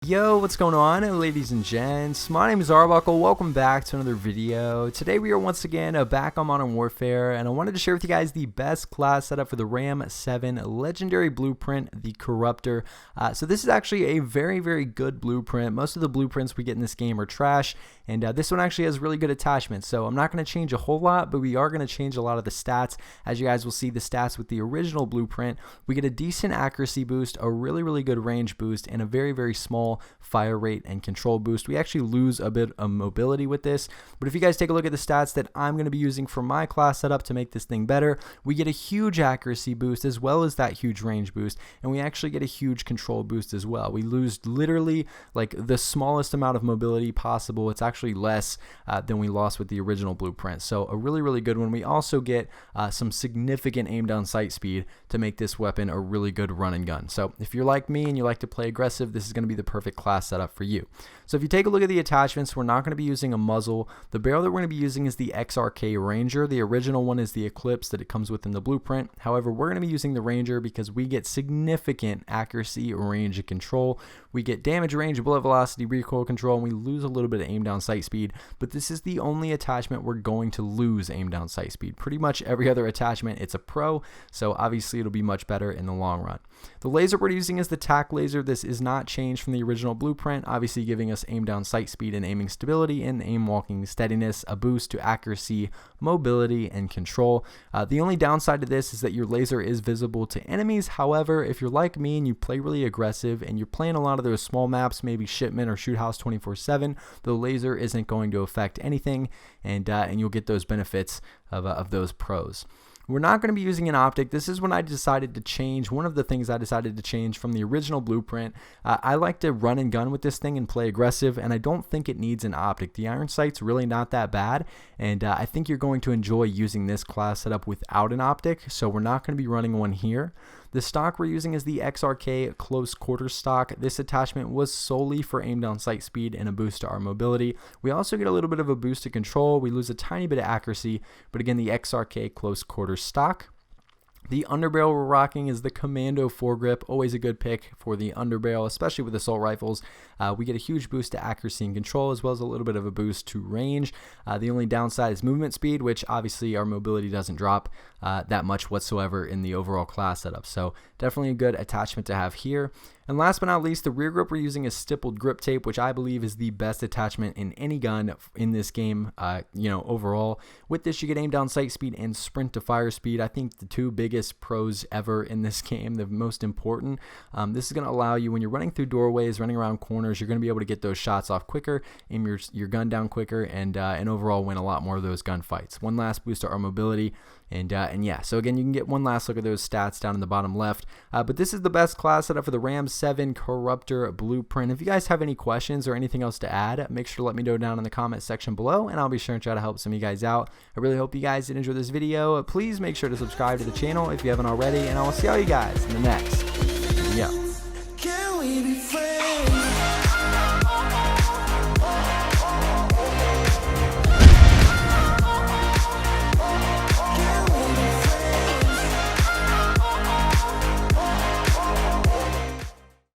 Yo, what's going on, ladies and gents? My name is Arbuckle. Welcome back to another video. Today we are once again back on Modern Warfare, and I wanted to share with you guys the best class setup for the Ram 7 Legendary Blueprint, the Corruptor. So this is actually a very good blueprint. Most of the blueprints we get in this game are trash, and this one actually has really good attachments. So I'm not going to change a whole lot, but we are going to change a lot of the stats. As you guys will see, the stats with the original blueprint, we get a decent accuracy boost, a really good range boost, and a very small fire rate and control boost. We actually lose a bit of mobility with this, but if you guys take a look at the stats that I'm going to be using for my class setup to make this thing better, we get a huge accuracy boost as well as that huge range boost, and we actually get a huge control boost as well. We lose literally like the smallest amount of mobility possible. It's actually less than we lost with the original blueprint, so a really good one. We also get some significant aim down sight speed to make this weapon a really good run and gun. So if you're like me and you like to play aggressive, this is going to be the perfect class setup for you. So if you take a look at the attachments, we're not going to be using a muzzle. The barrel that we're going to be using is the XRK Ranger. The original one is the Eclipse that it comes with in the blueprint. However, we're going to be using the Ranger because we get significant accuracy, range, and control. We get damage, range, bullet velocity, recoil control, and we lose a little bit of aim down sight speed, but this is the only attachment we're going to lose aim down sight speed. Pretty much every other attachment, it's a pro, so obviously it'll be much better in the long run. The laser we're using is the TAC laser. This is not changed from the original blueprint, obviously giving us aim down sight speed and aiming stability and aim walking steadiness, a boost to accuracy, mobility, and control. The only downside to this is that your laser is visible to enemies. However, if you're like me and you play really aggressive and you're playing a lot of those small maps, maybe Shipment or Shoot House 24/7, the laser isn't going to affect anything, and you'll get those benefits of those pros. We're not going to be using an optic. This is when I decided to change. One of the things I decided to change from the original blueprint. I like to run and gun with this thing and play aggressive, and I don't think it needs an optic. The iron sight's really not that bad, and I think you're going to enjoy using this class setup without an optic, so we're not going to be running one here. The stock we're using is the XRK Close Quarter stock. This attachment was solely for aim down sight speed and a boost to our mobility. We also get a little bit of a boost to control. We lose a tiny bit of accuracy, but again, the XRK Close Quarter stock. The underbarrel we're rocking is the Commando foregrip, always a good pick for the underbarrel, especially with assault rifles. We get a huge boost to accuracy and control, as well as a little bit of a boost to range. The only downside is movement speed, which obviously our mobility doesn't drop that much whatsoever in the overall class setup. So definitely a good attachment to have here. And last but not least, the rear grip we're using is stippled grip tape, which I believe is the best attachment in any gun in this game, overall. With this, you get aim down sight speed and sprint to fire speed. I think the two biggest pros ever in this game, the most important. This is going to allow you, when you're running through doorways, running around corners, you're going to be able to get those shots off quicker, aim your gun down quicker, and overall win a lot more of those gunfights. One last boost to our mobility. And yeah, so again, you can get one last look at those stats down in the bottom left. But this is the best class setup for the Ram 7 Corruptor Blueprint. If you guys have any questions or anything else to add, make sure to let me know down in the comment section below, and I'll be sure and try to help some of you guys out. I really hope you guys did enjoy this video. Please make sure to subscribe to the channel if you haven't already, and I will see all you guys in the next